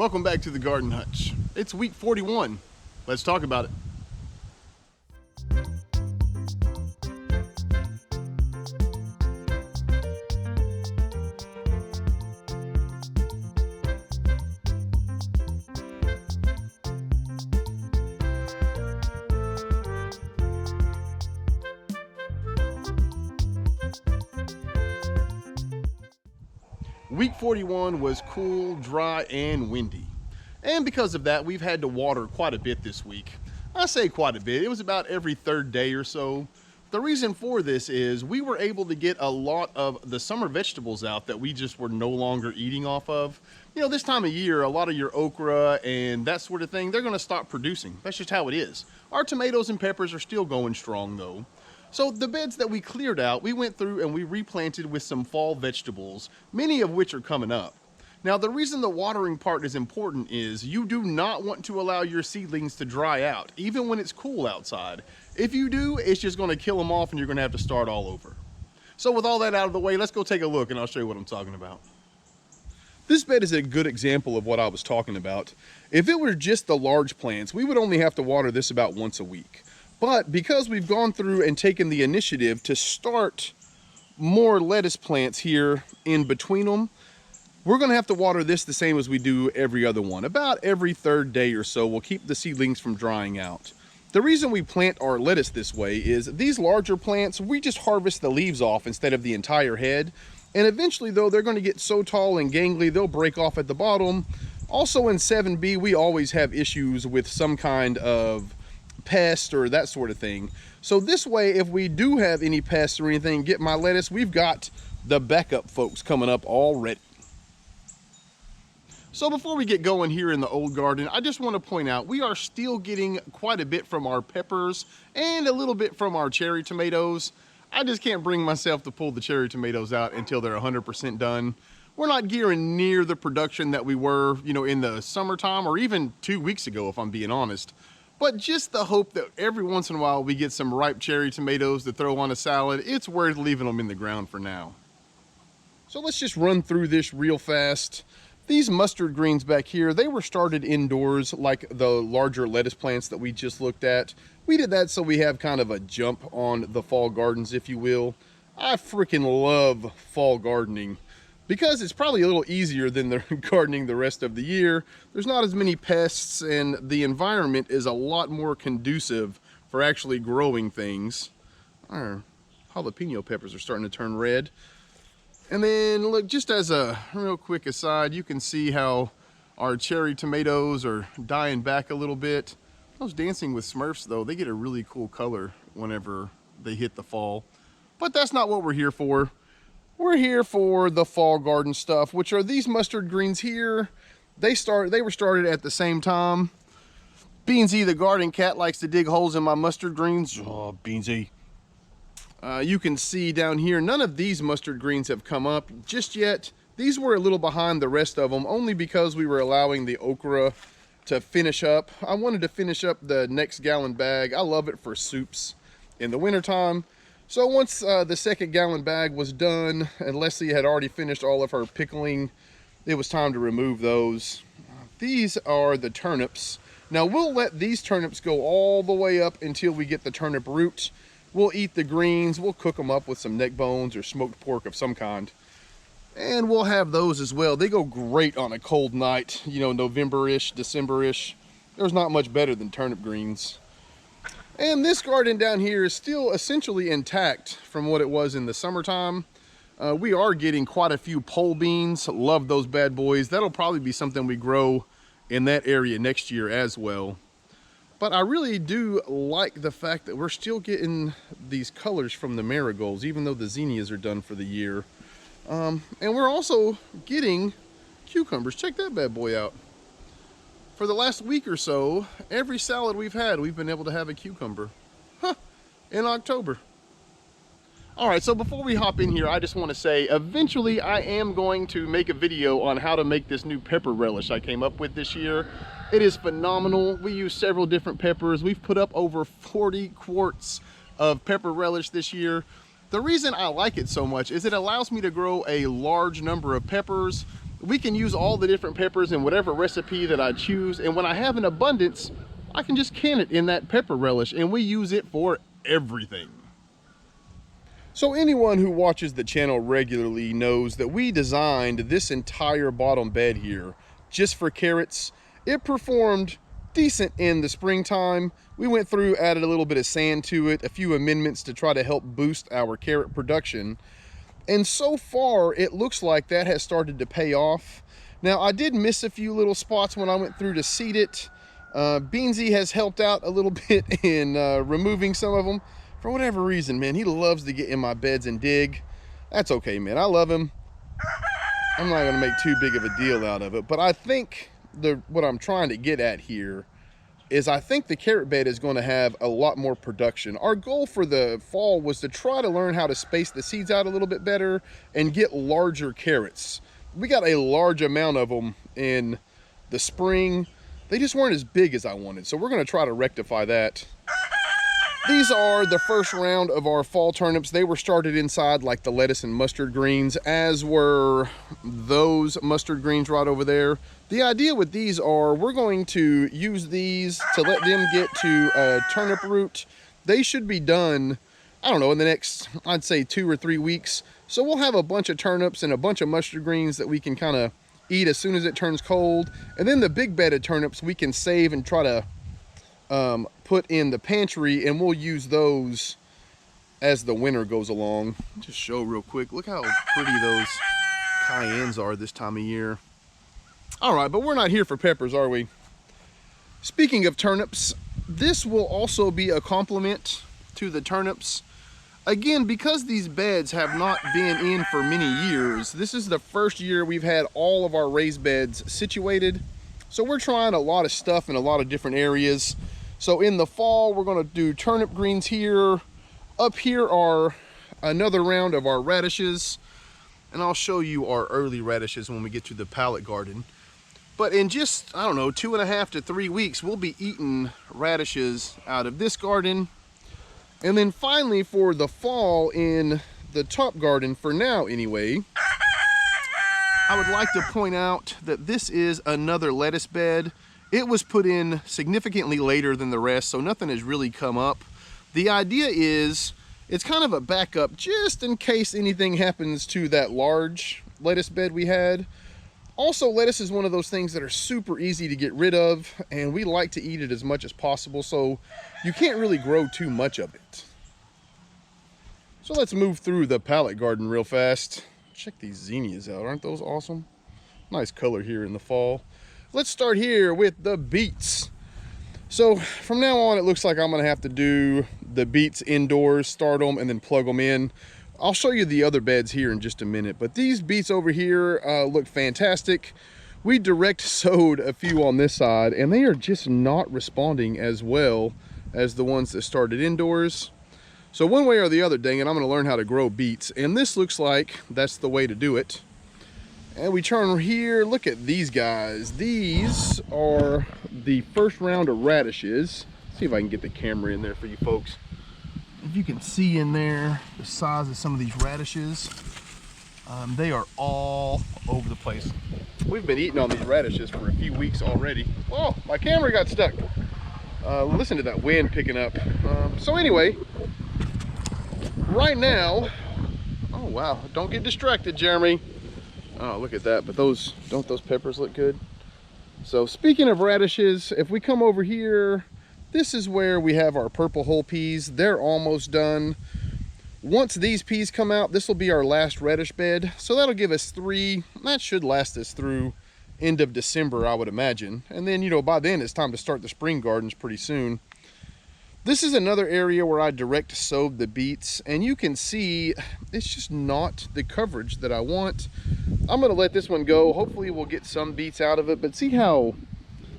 Welcome back to the Garden Hutch. It's week 41. Let's talk about it. Week 41 was cool, dry, and windy. And because of that, we've had to water quite a bit this week. I say quite a bit, it was about every third day or so. The reason for this is we were able to get a lot of the summer vegetables out that we just were no longer eating off of. You know, this time of year, a lot of your okra and that sort of thing, they're gonna stop producing. That's just how it is. Our tomatoes and peppers are still going strong though. So the beds that we cleared out, we went through and we replanted with some fall vegetables, many of which are coming up. Now, the reason the watering part is important is you do not want to allow your seedlings to dry out, even when it's cool outside. If you do, it's just gonna kill them off and you're gonna have to start all over. So with all that out of the way, let's go take a look and I'll show you what I'm talking about. This bed is a good example of what I was talking about. If it were just the large plants, we would only have to water this about once a week. But because we've gone through and taken the initiative to start more lettuce plants here in between them, we're gonna have to water this the same as we do every other one. About every third day or so, we'll keep the seedlings from drying out. The reason we plant our lettuce this way is these larger plants, we just harvest the leaves off instead of the entire head. And eventually though, they're gonna get so tall and gangly, they'll break off at the bottom. Also in 7B, we always have issues with some kind of pest or that sort of thing. So this way, if we do have any pests or anything get my lettuce, we've got the backup folks coming up already. So before we get going here in the old garden, I just want to point out we are still getting quite a bit from our peppers and a little bit from our cherry tomatoes. I just can't bring myself to pull the cherry tomatoes out until they're 100% done. We're not gearing near the production that we were, you know, in the summertime or even 2 weeks ago, if I'm being honest. But just the hope that every once in a while we get some ripe cherry tomatoes to throw on a salad, it's worth leaving them in the ground for now. So let's just run through this real fast. These mustard greens back here, they were started indoors like the larger lettuce plants that we just looked at. We did that so we have kind of a jump on the fall gardens, if you will. I freaking love fall gardening, because it's probably a little easier than the gardening the rest of the year. There's not as many pests and the environment is a lot more conducive for actually growing things. Our jalapeno peppers are starting to turn red. And then look, just as a real quick aside, you can see how our cherry tomatoes are dying back a little bit. Those Dancing with Smurfs though, they get a really cool color whenever they hit the fall. But that's not what we're here for. We're here for the fall garden stuff, which are these mustard greens here. They were started at the same time. Beansy, the garden cat, likes to dig holes in my mustard greens. Oh, Beansy. You can see down here, none of these mustard greens have come up just yet. These were a little behind the rest of them, only because we were allowing the okra to finish up. I wanted to finish up the next gallon bag. I love it for soups in the wintertime. So once the second gallon bag was done, and Leslie had already finished all of her pickling, it was time to remove those. These are the turnips. Now we'll let these turnips go all the way up until we get the turnip root. We'll eat the greens, we'll cook them up with some neck bones or smoked pork of some kind. And we'll have those as well. They go great on a cold night, you know, November-ish, December-ish. There's not much better than turnip greens. And this garden down here is still essentially intact from what it was in the summertime. We are getting quite a few pole beans. Love those bad boys. That'll probably be something we grow in that area next year as well. But I really do like the fact that we're still getting these colors from the marigolds, even though the zinnias are done for the year. And we're also getting cucumbers. Check that bad boy out. For the last week or so, every salad we've had, we've been able to have a cucumber. Huh, in October. All right, so before we hop in here, I just want to say, eventually I am going to make a video on how to make this new pepper relish I came up with this year. It is phenomenal. We use several different peppers. We've put up over 40 quarts of pepper relish this year. The reason I like it so much is it allows me to grow a large number of peppers we can use all the different peppers in whatever recipe that I choose. And when I have an abundance, I can just can it in that pepper relish, and we use it for everything. So anyone who watches the channel regularly knows that we designed this entire bottom bed here just for carrots. It performed decent in the springtime. We went through, added a little bit of sand to it, a few amendments to try to help boost our carrot production. And so far, it looks like that has started to pay off. Now, I did miss a few little spots when I went through to seed it. Beansy has helped out a little bit in removing some of them. For whatever reason, man, he loves to get in my beds and dig. That's okay, man. I love him. I'm not gonna make too big of a deal out of it, but I think what I'm trying to get at here is I think the carrot bed is going to have a lot more production. Our goal for the fall was to try to learn how to space the seeds out a little bit better and get larger carrots. We got a large amount of them in the spring. They just weren't as big as I wanted, so we're going to try to rectify that. These are the first round of our fall turnips. They were started inside like the lettuce and mustard greens, as were those mustard greens right over there. The idea with these are we're going to use these to let them get to a turnip root. They should be done, I don't know, in the next, I'd say 2 or 3 weeks. So we'll have a bunch of turnips and a bunch of mustard greens that we can kind of eat as soon as it turns cold. And then the big bed of turnips we can save and try to put in the pantry, and we'll use those as the winter goes along. Just show real quick, look how pretty those cayennes are this time of year. All right, but we're not here for peppers, are we? Speaking of turnips, this will also be a complement to the turnips. Again, because these beds have not been in for many years, this is the first year we've had all of our raised beds situated. So we're trying a lot of stuff in a lot of different areas. So in the fall, we're going to do turnip greens here. Up here are another round of our radishes. And I'll show you our early radishes when we get to the pallet garden. But in just, I don't know, 2.5 to 3 weeks, we'll be eating radishes out of this garden. And then finally for the fall in the top garden, for now anyway, I would like to point out that this is another lettuce bed. It was put in significantly later than the rest, so nothing has really come up. The idea is it's kind of a backup just in case anything happens to that large lettuce bed we had. Also, lettuce is one of those things that are super easy to get rid of, and we like to eat it as much as possible, so you can't really grow too much of it. So let's move through the pallet garden real fast. Check these zinnias out, aren't those awesome? Nice color here in the fall. Let's start here with the beets. So from now on, it looks like I'm gonna have to do the beets indoors, start them and then plug them in. I'll show you the other beds here in just a minute, but these beets over here look fantastic. We direct sowed a few on this side and they are just not responding as well as the ones that started indoors. So one way or the other, dang it, I'm gonna learn how to grow beets, and this looks like that's the way to do it. And we turn here, look at these guys. These are the first round of radishes. Let's see if I can get the camera in there for you folks. If you can see in there the size of some of these radishes, they are all over the place. We've been eating on these radishes for a few weeks already. Oh, my camera got stuck. Listen to that wind picking up. So anyway, right now, oh wow, don't get distracted, Jeremy. Oh, look at that, but don't those peppers look good? So speaking of radishes, if we come over here, this is where we have our purple whole peas. They're almost done. Once these peas come out, this will be our last radish bed. So that'll give us 3, that should last us through end of December, I would imagine. And then, you know, by then it's time to start the spring gardens pretty soon. This is another area where I direct sowed the beets, and you can see it's just not the coverage that I want. I'm gonna let this one go. Hopefully we'll get some beets out of it, but see how,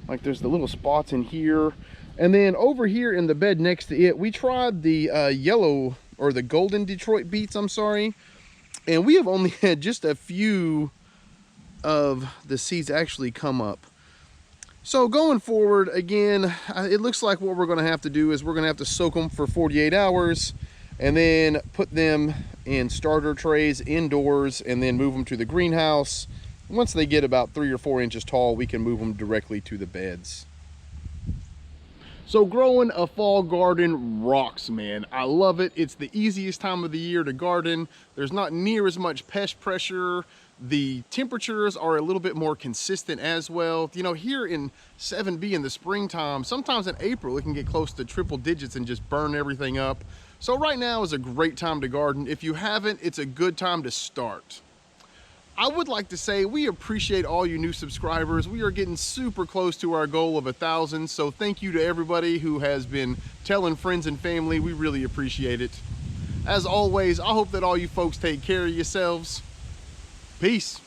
like, there's the little spots in here. And then over here in the bed next to it, we tried the yellow, or the golden Detroit beets, I'm sorry. And we have only had just a few of the seeds actually come up. So going forward, again, it looks like what we're gonna have to do is we're gonna have to soak them for 48 hours and then put them in starter trays indoors and then move them to the greenhouse Once they get about 3 or 4 inches tall, we can move them directly to the beds. So growing a fall garden rocks, man. I love it. It's the easiest time of the year to garden. There's not near as much pest pressure. The temperatures are a little bit more consistent as well. You know, here in 7B in the springtime, sometimes in April, it can get close to triple digits and just burn everything up. So right now is a great time to garden. If you haven't, it's a good time to start. I would like to say we appreciate all you new subscribers. We are getting super close to our goal of 1,000. So thank you to everybody who has been telling friends and family. We really appreciate it. As always, I hope that all you folks take care of yourselves. Peace.